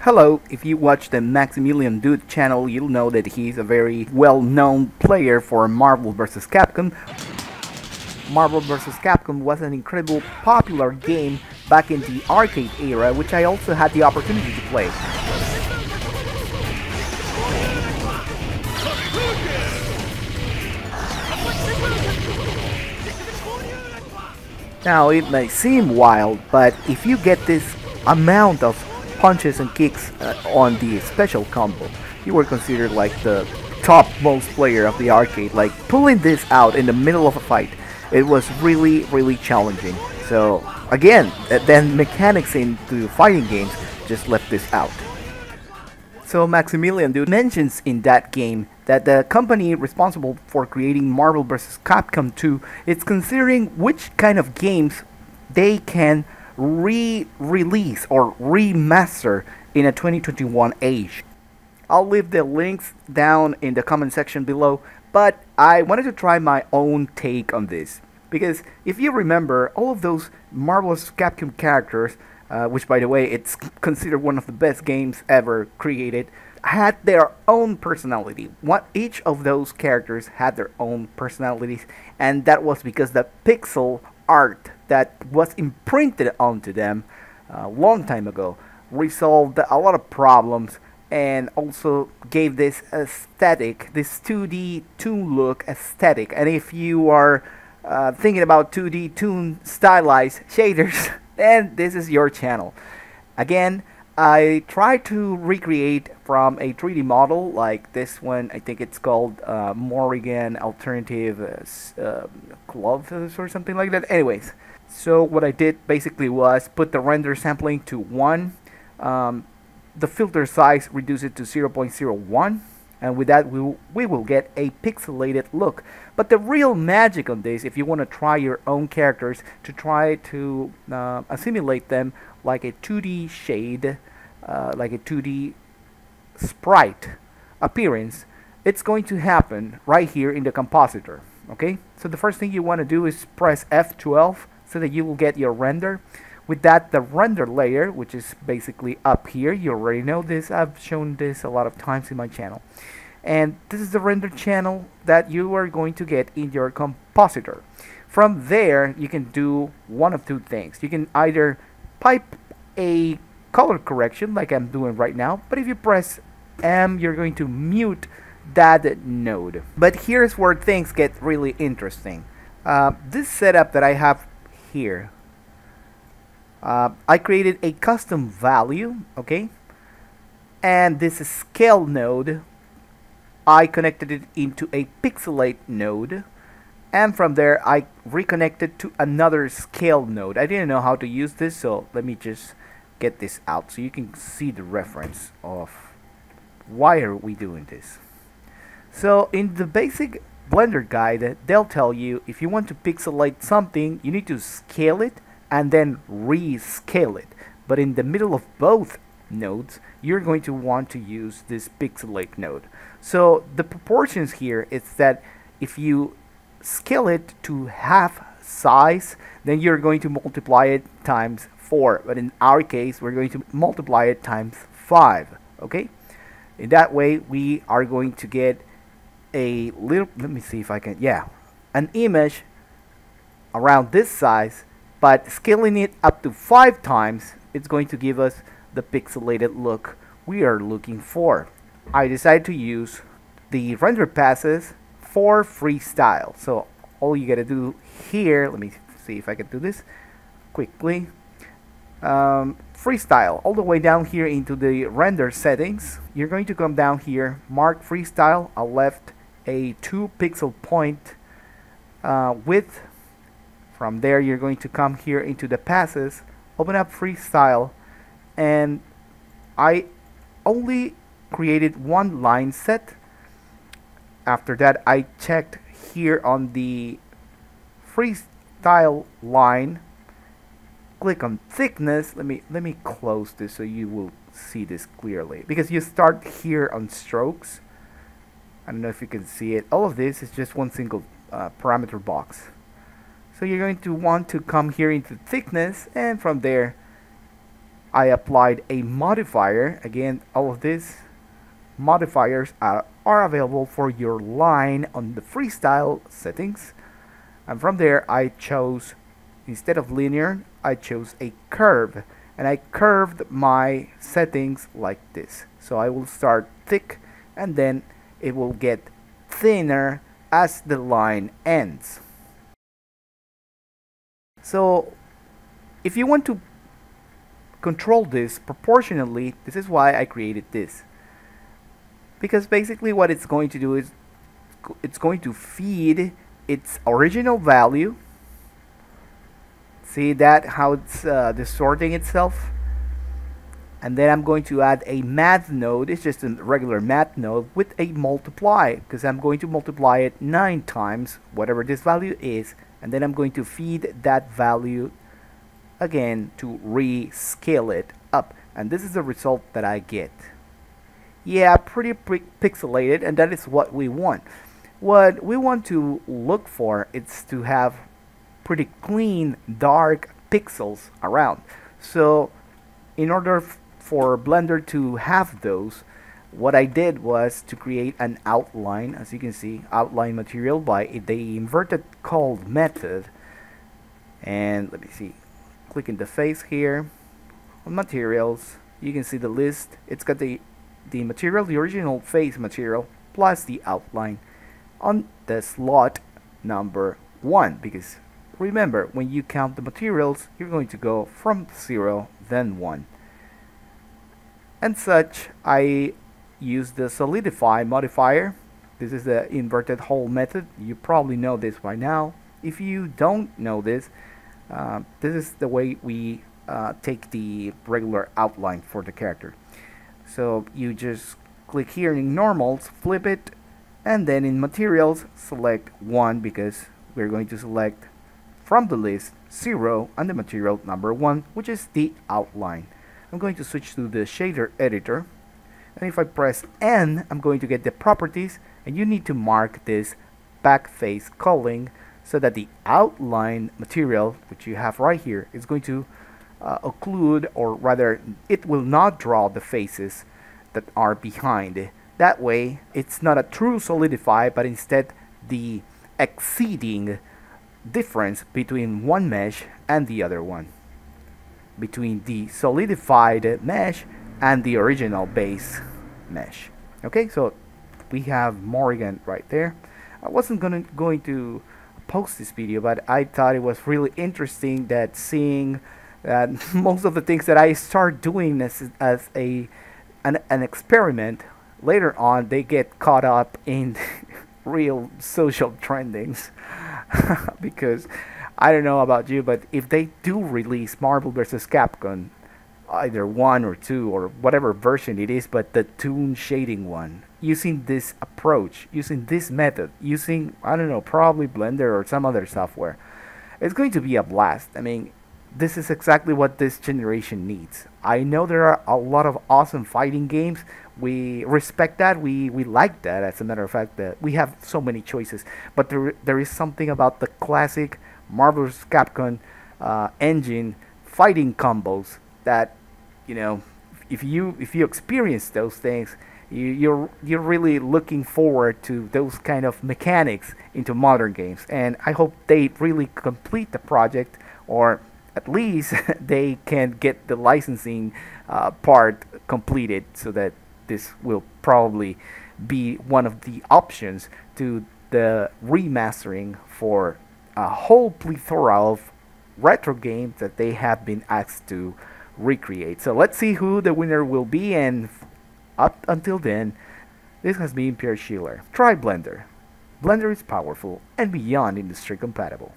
Hello, if you watch the Maximillian Dude channel, you'll know that he's a very well-known player for Marvel vs. Capcom. Marvel vs. Capcom was an incredibly popular game back in the arcade era, which I also had the opportunity to play. Now, it may seem wild, but if you get this amount of punches and kicks on the special combo, you were considered like the topmost player of the arcade. Like, pulling this out in the middle of a fight, it was really challenging. So again, then mechanics into fighting games just left this out. So Maximillian Dude mentions in that game that the company responsible for creating Marvel vs. Capcom 2 is considering which kind of games they can re-release or remaster in a 2021 age. I'll leave the links down in the comment section below, but I wanted to try my own take on this. Because if you remember, all of those Marvel vs. Capcom characters, which by the way, it's considered one of the best games ever created, had their own personality. Each of those characters had their own personalities, and that was because the pixel art that was imprinted onto them a long time ago resolved a lot of problems and also gave this aesthetic, this 2D toon look aesthetic. And if you are thinking about 2D toon stylized shaders, then this is your channel. Again, I tried to recreate from a 3D model like this one. I think it's called Morrigan Alternative Gloves or something like that. Anyways, so what I did basically was put the render sampling to 1, the filter size reduce it to 0.01, and with that we will get a pixelated look. But the real magic on this, if you want to try your own characters to try to assimilate them like a 2D shade, like a 2D sprite appearance, it's going to happen right here in the compositor. Okay, so the first thing you want to do is press F12 so that you will get your render. With that, the render layer, which is basically up here, you already know this, I've shown this a lot of times in my channel, and this is the render channel that you are going to get in your compositor. From there, you can do one of two things. You can either pipe a color correction like I'm doing right now, but if you press M, you're going to mute that node. But here's where things get really interesting. This setup that I have here, I created a custom value, okay, and this scale node, I connected it into a pixelate node, and from there I reconnected to another scale node. I didn't know how to use this, so let me just get this out so you can see the reference of why are we doing this. So in the basic Blender guide, they'll tell you if you want to pixelate something, you need to scale it and then rescale it. But in the middle of both nodes, you're going to want to use this pixelate node. So the proportions here is that if you scale it to half size, then you're going to multiply it times 4. But in our case, we're going to multiply it times 5. Okay? In that way, we are going to get a little, let me see if I can, yeah, an image around this size, but scaling it up to 5 times, it's going to give us the pixelated look we are looking for. I decided to use the render passes for freestyle. So all you gotta do here, let me see if I can do this quickly. Freestyle, all the way down here into the render settings, you're going to come down here, mark freestyle. I left a 2 pixel point width. From there, you're going to come here into the passes, open up freestyle, and I only created one line set. After that, I checked here on the freestyle line, click on thickness. Let me close this so you will see this clearly, because you start here on strokes. I don't know if you can see it. All of this is just one single parameter box. So you're going to want to come here into thickness, and from there I applied a modifier. Again, all of these modifiers are available for your line on the freestyle settings. And from there, I chose, instead of linear, I chose a curve. And I curved my settings like this. So I will start thick, and then it will get thinner as the line ends. So if you want to control this proportionally, this is why I created this. Because basically what it's going to do is it's going to feed its original value. See that how it's distorting itself? And then I'm going to add a math node. It's just a regular math node with a multiply, because I'm going to multiply it 9 times whatever this value is, and then I'm going to feed that value again to rescale it up, and this is the result that I get. Yeah, pretty pixelated, and that is what we want. What we want to look for is to have pretty clean, dark pixels around. So in order for Blender to have those, what I did was to create an outline, as you can see, outline material by the inverted called method. And let me see, click in the face here on materials, you can see the list. It's got the material, the original face material, plus the outline on the slot number 1, because remember, when you count the materials, you're going to go from 0 then 1. And such, I use the solidify modifier. This is the inverted hole method. You probably know this by now. If you don't know this, this is the way we take the regular outline for the character. So you just click here in normals, flip it, and then in materials select 1, because we're going to select from the list 0 and the material number 1, which is the outline. I'm going to switch to the shader editor, and if I press N, I'm going to get the properties, and you need to mark this back face culling so that the outline material, which you have right here, is going to occlude, or rather it will not draw the faces that are behind. That way it's not a true solidify, but instead the exceeding difference between one mesh and the other one, between the solidified mesh and the original base mesh. Okay, so we have Morgan right there. I wasn't going to post this video, but I thought it was really interesting that seeing that most of the things that I start doing as an experiment, later on they get caught up in real social trendings. Because I don't know about you, but if they do release Marvel vs. Capcom, either 1 or 2 or whatever version it is, but the toon shading one, using this approach, using this method, using, I don't know, probably Blender or some other software, it's going to be a blast. I mean, this is exactly what this generation needs. I know there are a lot of awesome fighting games. We respect that. We like that. As a matter of fact, that we have so many choices. But there is something about the classic Marvel vs. Capcom engine fighting combos that, you know, if you experience those things, you're really looking forward to those kind of mechanics into modern games. And I hope they really complete the project, or at least they can get the licensing part completed, so that this will probably be one of the options to the remastering for a whole plethora of retro games that they have been asked to recreate. So let's see who the winner will be, and up until then, this has been Pierre Schiller. Try Blender. Blender is powerful and beyond industry compatible.